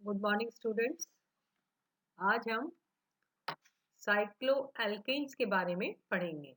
Good morning students. आज हम cycloalkenes के बारे में पढ़ेंगे।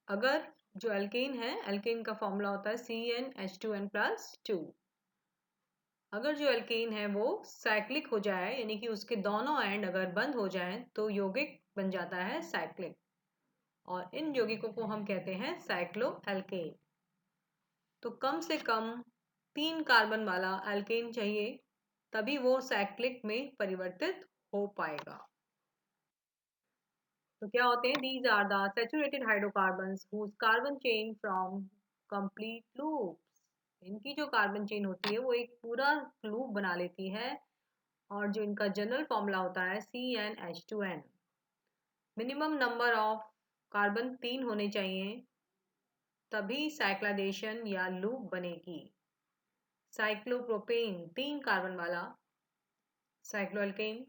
अगर जो एल्केन है, एल्केन का फॉर्मूला होता है CnH2n+2। अगर जो एल्केन है वो साइक्लिक हो जाए, यानी कि उसके दोनों एंड अगर बंद हो जाए तो यौगिक बन जाता है साइक्लिक, और इन यौगिकों को हम कहते हैं साइक्लोएल्केन। तो कम से कम 3 कार्बन वाला एल्केन चाहिए, तभी वो साइक्लिक में परिवर्तित हो पाएगा। तो क्या होते हैं? These are the saturated hydrocarbons whose carbon chain from complete loops. इनकी जो कार्बन चेन होती है वो एक पूरा लूप बना लेती है, और जो इनका जनरल फॉर्मूला होता है CnH2n। Minimum number of carbon 3 होने चाहिए, तभी साइक्लाइजेशन या लूप बनेगी। साइक्लोप्रोपेन 3 कार्बन वाला साइक्लोएल्केन,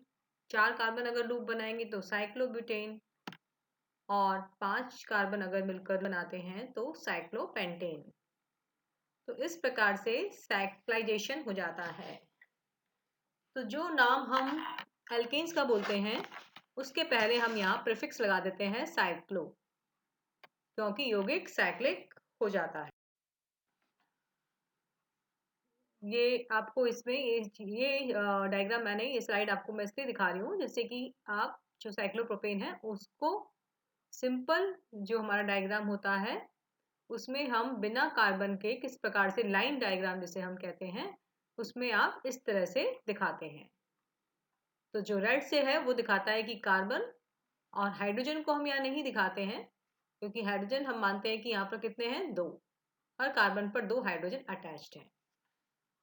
4 कार्बन अगर लूप बनाएंगे तो साइक्लोब्यूटेन, और 5 कार्बन अगर मिलकर बनाते हैं तो साइक्लोपेंटेन। तो इस प्रकार से साइक्लाइजेशन हो जाता है। तो जो नाम हम एल्केन्स का बोलते हैं उसके पहले हम यहाँ प्रीफिक्स लगा देते हैं साइक्लो, क्योंकि यौगिक साइक्लिक हो जाता है। ये आपको इसमें ये डायग्राम मैंने, ये स्लाइड आपको मैं इसलिए दिखा रही हूँ जिससे कि आप जो साइक्लोप्रोपेन है उसको सिंपल, जो हमारा डायग्राम होता है उसमें हम बिना कार्बन के किस प्रकार से लाइन डायग्राम जिसे हम कहते हैं उसमें आप इस तरह से दिखाते हैं। तो जो रेड से है वो दिखाता है कि कार्बन, और हाइड्रोजन को हम यहाँ नहीं दिखाते हैं क्योंकि हाइड्रोजन हम मानते हैं कि यहाँ पर कितने हैं? 2। हर कार्बन पर 2 हाइड्रोजन अटैच्ड हैं।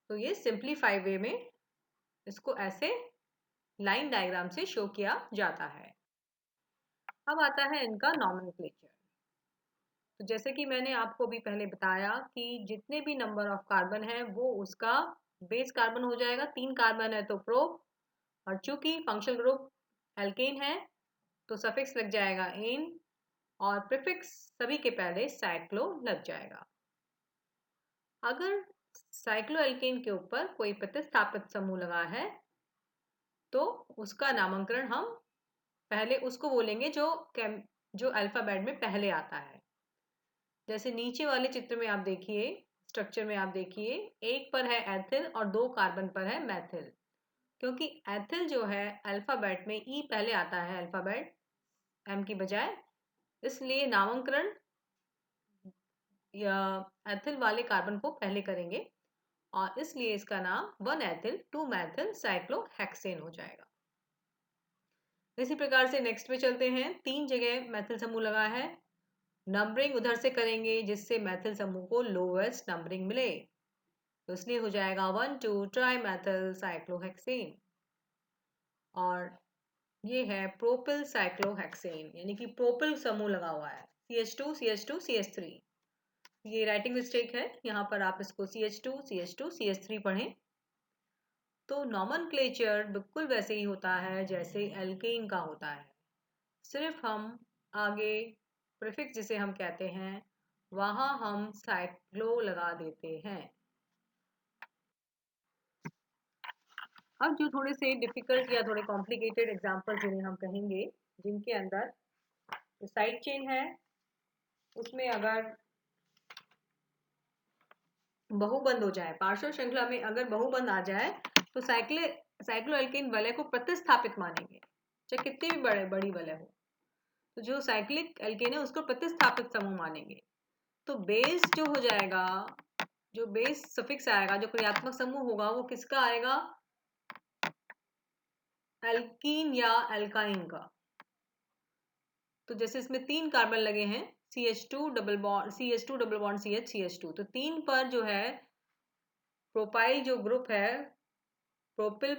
तो ये सिंप्लीफाई वे में इसको ऐसे लाइन डायग्राम से शो किया जाता है। अब आता है इनका नॉमेनक्लेचर। तो जैसे कि मैंने आपको भी पहले बताया कि जितने भी नंबर ऑफ कार्बन है वो उसका बेस कार्बन हो जाएगा। 3 कार्बन है तो प्रो, और चूंकि फंक्शनल ग्रुप एल्केन है तो सफिक्स लग जाएगा एन, और प्रीफिक्स सभी के पहले साइक्लो लग जाएगा। अगर साइक्लोएल्केन के ऊपर कोई प्रतिस्थापित समूह लगा है तो उसका नामकरण हम पहले उसको बोलेंगे जो अल्फाबेट में पहले आता है। जैसे नीचे वाले चित्र में आप देखिए, स्ट्रक्चर में आप देखिए, एक पर है एथिल और 2 कार्बन पर है मैथिल। क्योंकि एथिल जो है अल्फाबेट में ई पहले आता है अल्फाबेट एम की बजाय, इसलिए नामकरण या एथिल वाले कार्बन को पहले करेंगे, और इसलिए इसका नाम 1 एथिल 2 मैथिल साइक्लोहेक्सेन हो जाएगा। इसी प्रकार से नेक्स्ट में चलते हैं। 3 जगह मैथिल समूह लगा है, नंबरिंग उधर से करेंगे जिससे मैथिल समूह को लोवेस्ट नंबरिंग मिले, तो इसलिए हो जाएगा 1 2 ट्राई मैथिल साइक्लोहेक्सेन। और ये है प्रोपिल साइक्लोहेक्सेन, यानी कि प्रोपिल समूह लगा हुआ है CH2 CH2 CH3। ये राइटिंग मिस्टेक है, यहाँ पर आप इसको CH2 CH2 CH3 पढ़ें। तो नॉमेनक्लेचर बिल्कुल वैसे ही होता है जैसे एल्केन का होता है, सिर्फ हम आगे प्रीफिक्स जिसे हम कहते हैं वहां हम साइक्लो लगा देते हैं। अब जो थोड़े से डिफिकल्ट या थोड़े कॉम्प्लिकेटेड एग्जांपल जिन्हें हम कहेंगे, जिनके अंदर जो साइड चेन है उसमें अगर बहुबंध हो जाए, पार्श्व श्रृंखला में अगर बहुबंध आ जाए तो साइक्लोएल्केन वलय को प्रतिस्थापित मानेंगे, चाहे कितनी भी बड़ी वलय हो। तो जो साइक्लिक एल्केन है उसको प्रतिस्थापित समूह मानेंगे। तो बेस जो हो जाएगा, जो बेस सफिक्स आएगा, जो क्रियात्मक समूह होगा वो किसका आएगा? एल्कीन या एल्काइन का। तो जैसे इसमें 3 कार्बन लगे हैं, CH2 double bond CH2 CH2, तो 3 पर जो है प्रोपाइल जो ग्रुप है, प्रोपिल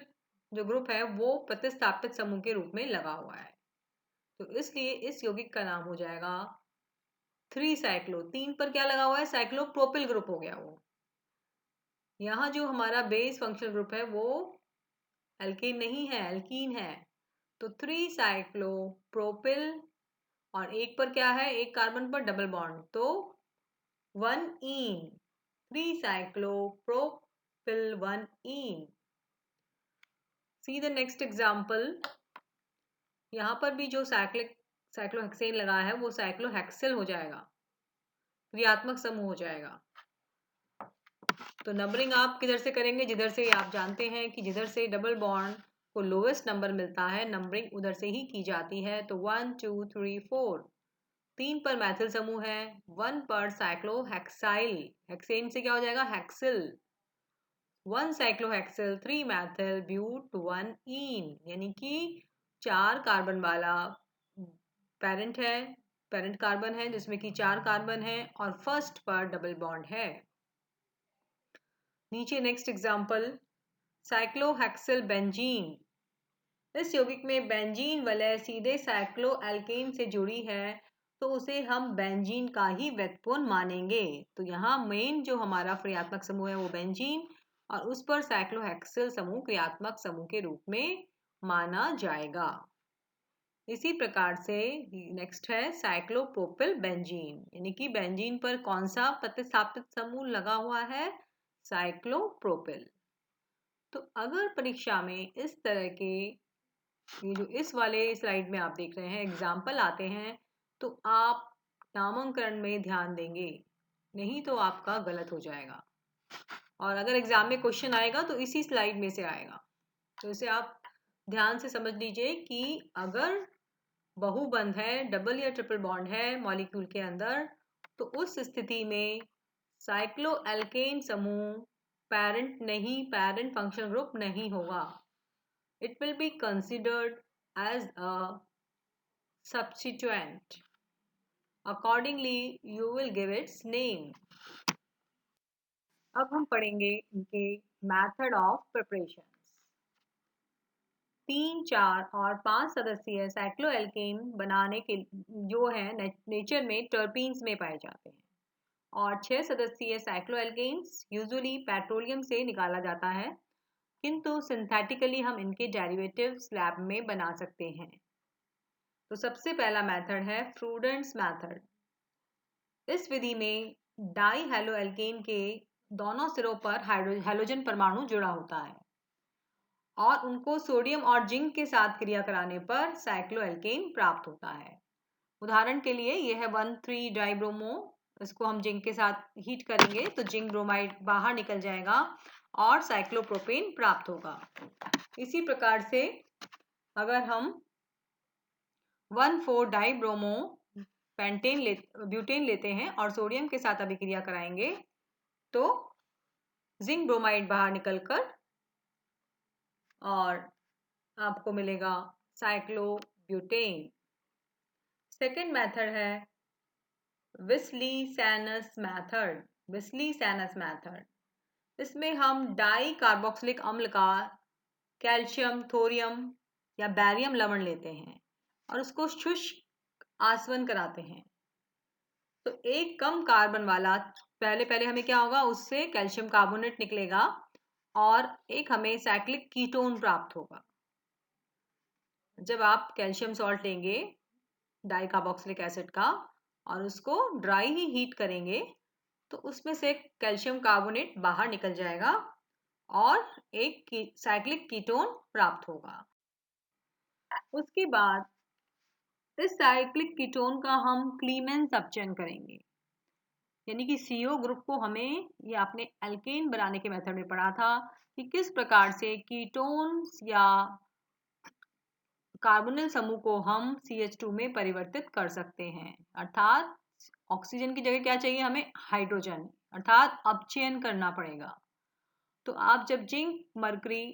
जो ग्रुप है वो प्रतिस्थापित समूह के रूप में लगा हुआ है। तो इसलिए इस यौगिक का नाम हो जाएगा 3 साइक्लो। 3 पर क्या लगा हुआ है? साइक्लो प्रोपिल ग्रुप हो गया वो। यहाँ जो हमारा बेस फंक्शनल ग्रुप है वो एल्केन नहीं है, एल्कीन है। तो 3 साइक्लो प्रोपिल, और एक पर क्या है? एक कार्बन पर डबल बॉन्ड, तो 1 इन 3 cyclo 1ene. See the next example. यहाँ पर भी जो साइक्लोहेक्सेन लगा है वो साइक्लोहेक्सिल हो जाएगा, क्रियात्मक समूह हो जाएगा। तो नंबरिंग आप किधर से करेंगे? जिधर से आप जानते हैं कि जिधर से डबल बॉन्ड को लोएस्ट नंबर मिलता है, नंबरिंग उधर से ही की जाती है। तो 1 2 3 4, 3 पर मैथिल समूह है, 1 पर साइक्लोहेक्साइल, हेक्सेन से क्या हो जाएगा? हेक्सिल। 1 साइक्लोहेक्सिल, 3 मैथिल, ब्यूट, 1 ईन, यानी कि 4 कार्बन वाला पेरेंट है, पेरेंट कार्बन है जिसमें कि 4 कार्बन है और फर्स्ट पर डबल बॉन्ड है। नीचे नेक्स्ट एग्जांपल, साइक्लोहेक्सिल बेंजीन। इस यौगिक में बेंजीन वलय सीधे साइक्लोएल्केन से जुड़ी है, तो उसे हम बेंजीन का ही व्युत्पन्न मानेंगे। तो यहाँ मेन जो हमारा क्रियात्मक समूह है वो बेंजीन, और उस पर साइक्लोहेक्सिल समूह क्रियात्मक समूह के रूप में माना जाएगा। इसी प्रकार से नेक्स्ट है साइक्लोप्रोपिल बेंजीन, यानी कि बेंजीन पर कौन सा प्रतिस्थापित समूह लगा हुआ है? साइक्लोप्रोपिल। तो अगर परीक्षा में इस तरह के ये जो इस वाले स्लाइड में आप देख रहे हैं एग्जाम्पल आते हैं, तो आप नामांकन में ध्यान देंगे, नहीं तो आपका गलत हो जाएगा। और अगर एग्जाम में क्वेश्चन आएगा तो इसी स्लाइड में से आएगा। तो इसे आप ध्यान से समझ लीजिए कि अगर बहुबंध है, डबल या ट्रिपल बॉन्ड है मॉलिक्यूल के अंदर, तो उस स्थिति में साइक्लोएल्केन समूह पैरेंट फंक्शनल ग्रुप नहीं होगा। It will be considered as a substituent. Accordingly, you will give its name. अब हम पढ़ेंगे इनके मेथड ऑफ प्रिपरेशन। 3, 4 और 5 सदस्यीय साइक्लोएल्केन बनाने के जो है नेचर में टर्पीन्स में पाए जाते हैं, और 6 सदस्यीय साइक्लोएल्केन्स यूजुअली पेट्रोलियम से निकाला जाता है, किंतु सिंथेटिकली हम इनके डेरिवेटिव्स लैब में बना सकते हैं। तो सबसे पहला मेथड है फ्रूडेंट्स मेथड। इस विधि में डाई हेलोएल्केन के दोनों सिरों पर हाइड्रोजन परमाणु जुड़ा होता है, और उनको सोडियम और जिंक के साथ क्रिया कराने पर साइक्लोएल्केन प्राप्त होता है। उदाहरण के लिए यह है 1,3 डाइब्रोमो, इसको हम जिंक के साथ हीट करेंगे तो जिंक ब्रोमाइड बाहर निकल जाएगा और साइक्लोप्रोपेन प्राप्त होगा। इसी प्रकार से अगर हम 1,4 डाइब्रोमो ब्यूटेन लेते हैं और सोडियम के साथ अभिक्रिया कराएंगे तो जिंक ब्रोमाइड बाहर निकलकर और आपको मिलेगा साइक्लोब्यूटेन। सेकेंड मेथड है विस्ली-सैनस मेथड। विस्ली-सैनस मेथड, इसमें हम डाई कार्बोक्सिलिक अम्ल का कैल्शियम, थोरियम या बैरियम लवण लेते हैं और उसको शुष्क आसवन कराते हैं। तो एक कम कार्बन वाला पहले हमें क्या होगा, उससे कैल्शियम कार्बोनेट निकलेगा और एक हमें साइक्लिक कीटोन प्राप्त होगा। जब आप कैल्शियम सॉल्ट लेंगे डाई कार्बोक्सिलिक एसिड का और उसको ड्राई ही हीट करेंगे तो उसमें से कैल्शियम कार्बोनेट बाहर निकल जाएगा और एक साइक्लिक कीटोन प्राप्त होगा। उसके बाद इस साइक्लिक कीटोन का हम क्लीमेंस अपचयन करेंगे, यानी कि CO ग्रुप को हमें, ये आपने एल्केन बनाने के मेथड में पढ़ा था कि किस प्रकार से कीटोन्स या कार्बोनिल समूह को हम CH2 में परिवर्तित कर सकते हैं। अर्थात ऑक्सीजन की जगह क्या चाहिए हमें? हाइड्रोजन, अर्थात अपचयन करना पड़ेगा। तो आप जब जिंक मरकरी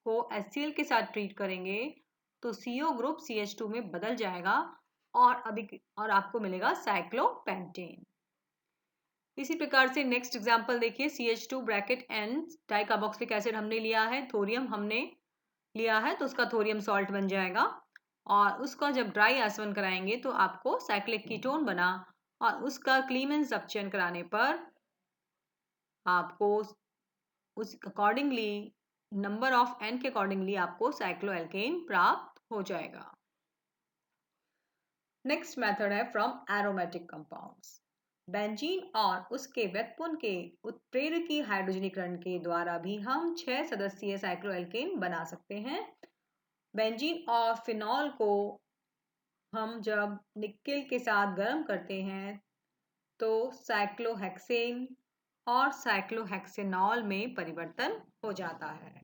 को HCl के साथ ट्रीट करेंगे तो CO ग्रुप CH2 में बदल जाएगा और आपको मिलेगा साइक्लोपेंटेन। इसी प्रकार से नेक्स्ट एग्जांपल देखिए, CH2 bracket N di carboxylic acid हमने लिया है, थोरियम हमने लिया है तो उसका थोरियम सॉल्ट बन जाएगा और उसका जब ड्राई आसवन कराएंगे तो आपको साइक्लिक कीटोन बना और उसका क्लीमेंस अपचयन कराने पर आपको उस अकॉर्डिंगली नंबर ऑफ N के अकॉर्डिंगली आपको साइक्लोएल्केन प्राप्त हो जाएगा। नेक्स्ट मेथड है फ्रॉम एरोमेटिक कंपाउंड्स। बेंजीन और उसके व्युत्पन्न के उत्प्रेरकी हाइड्रोजनीकरण के द्वारा भी हम 6 सदस्यीय साइक्लोएल्केन बना सकते हैं। बेंजीन और फिनॉल को हम जब निकेल के साथ गर्म करते हैं तो साइक्लोहेक्सेन और साइक्लोहेक्सेनॉल में परिवर्तन हो जाता है।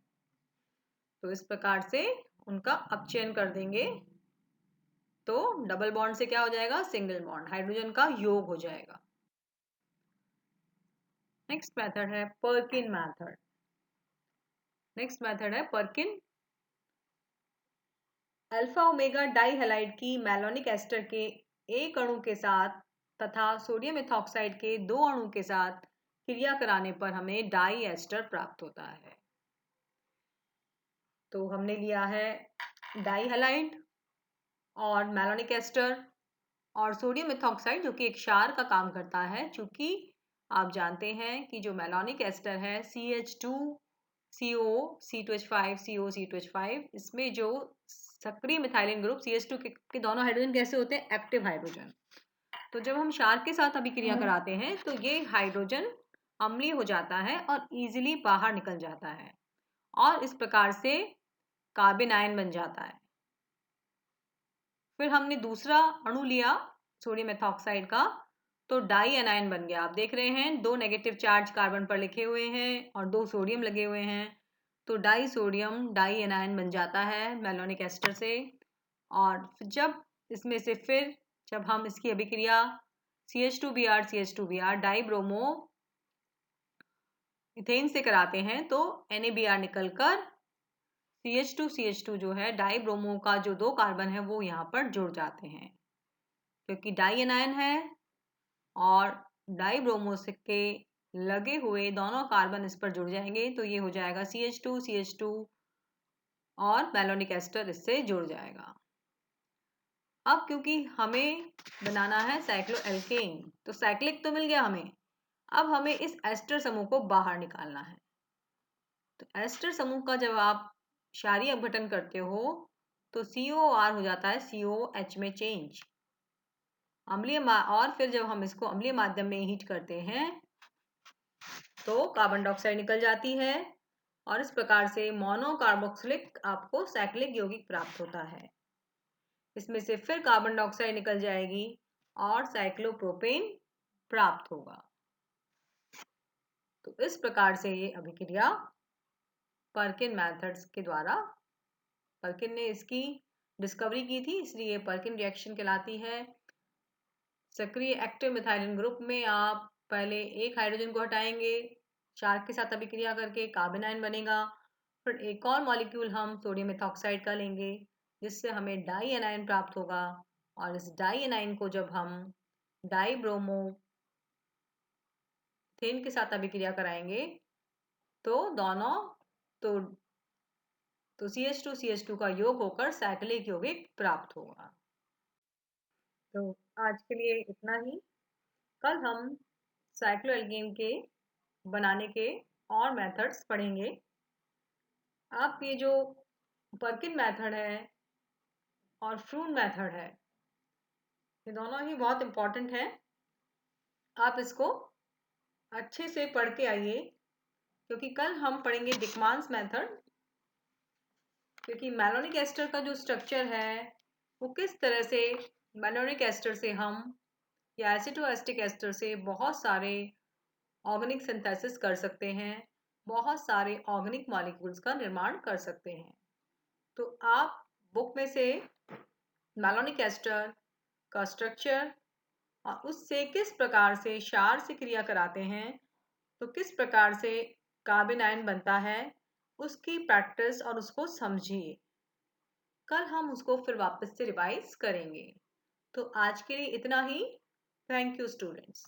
तो इस प्रकार से उनका अपचयन कर देंगे तो डबल बॉन्ड से क्या हो जाएगा, सिंगल बॉन्ड, हाइड्रोजन का योग हो जाएगा। नेक्स्ट मेथड है पर्किन मेथड। नेक्स्ट मेथड है पर्किन। अल्फा ओमेगा डाइहैलाइड की मैलोनिक एस्टर के एक अणु के साथ तथा सोडियम इथॉक्साइड के 2 अणु के साथ क्रिया कराने पर हमें डाई एस्टर प्राप्त होता है। तो हमने लिया है डाइहैलाइड और मैलोनिक एस्टर और सोडियम इथॉक्साइड जो कि एक क्षार का काम करता है। चूंकि आप जानते हैं कि जो मैलोनिक एस्टर है CH2CO C2H5 CO C2H5, इसमें जो सक्रिय मिथाइलिन ग्रुप CH2 के दोनों हाइड्रोजन कैसे होते हैं, एक्टिव हाइड्रोजन। तो जब हम क्षार के साथ अभिक्रिया कराते हैं तो ये हाइड्रोजन अम्लीय हो जाता है और इजीली बाहर निकल जाता है और इस प्रकार से कार्बन आयन बन जाता है। फिर हमने दूसरा अणु लिया सोडियम मेथॉक्साइड का, तो डाई एनायन बन गया। आप देख रहे हैं 2 नेगेटिव चार्ज कार्बन पर लिखे हुए हैं और 2 सोडियम लगे हुए हैं, तो डाई सोडियम डाई एनायन बन जाता है मैलोनिक एस्टर से। और जब इसमें से फिर जब हम इसकी अभिक्रिया CH2Br डाई ब्रोमो इथेन से कराते हैं तो NaBr निकलकर CH2 जो है डाई ब्रोमो का जो 2 कार्बन है वो यहाँ पर जुड़ जाते हैं, क्योंकि डाई एनायन है और डाई ब्रोमो के लगे हुए दोनों कार्बन इस पर जुड़ जाएंगे तो ये हो जाएगा CH2 और मैलोनिक एस्टर इससे जुड़ जाएगा। अब क्योंकि हमें बनाना है साइक्लोएल्केन, तो साइक्लिक तो मिल गया हमें, अब हमें इस एस्टर समूह को बाहर निकालना है। तो एस्टर समूह का जब आप क्षारीय अपघटन करते हो तो COR हो जाता है COH में चेंज, अम्लीय और फिर जब हम इसको अम्लीय माध्यम में हीट करते हैं तो कार्बन डाइऑक्साइड निकल जाती है और इस प्रकार से मोनोकार्बोक्सिलिक आपको साइक्लिक यौगिक प्राप्त होता है। इसमें से फिर कार्बन डाइऑक्साइड निकल जाएगी और साइक्लोप्रोपेन प्राप्त होगा। तो इस प्रकार से ये अभिक्रिया पर्किन मेथड्स के द्वारा, पर्किन ने इसकी डिस्कवरी की थी इसलिए पर्किन रिएक्शन कहलाती है। सक्रिय एक्टिव मिथाइलिन ग्रुप में आप पहले एक हाइड्रोजन को हटाएंगे, क्षार के साथ अभिक्रिया करके कार्बन आयन बनेगा, फिर एक और मॉलिक्यूल हम सोडियम मेथॉक्साइड का लेंगे जिससे हमें डाई एनायन प्राप्त होगा और इस डाई एनायन को जब हम डाई ब्रोमो इथेन के साथ अभिक्रिया कराएंगे तो दोनों तो CH2 का योग होकर साइक्लिक यौगिक प्राप्त होगा। तो आज के लिए इतना ही। कल हम साइक्लोएल्केन के बनाने के और मेथड्स पढ़ेंगे। आप ये जो पर्किन मेथड है और फ्रून मेथड है, ये दोनों ही बहुत इम्पोर्टेंट है। आप इसको अच्छे से पढ़ के आइए क्योंकि कल हम पढ़ेंगे डिकमांस मेथड, क्योंकि मैलोनिक एस्टर का जो स्ट्रक्चर है वो किस तरह से मैलोनिक एस्टर से हम या एसिटोएस्टिक एस्टर से बहुत सारे ऑर्गेनिक सिंथेसिस कर सकते हैं, बहुत सारे ऑर्गेनिक मॉलिक्यूल्स का निर्माण कर सकते हैं। तो आप बुक में से मैलोनिक एस्टर का स्ट्रक्चर और उससे किस प्रकार से क्षार से क्रिया कराते हैं तो किस प्रकार से कार्बन आयन बनता है उसकी प्रैक्टिस और उसको समझिए। कल हम उसको फिर वापस से रिवाइज करेंगे। तो आज के लिए इतना ही। Thank you students.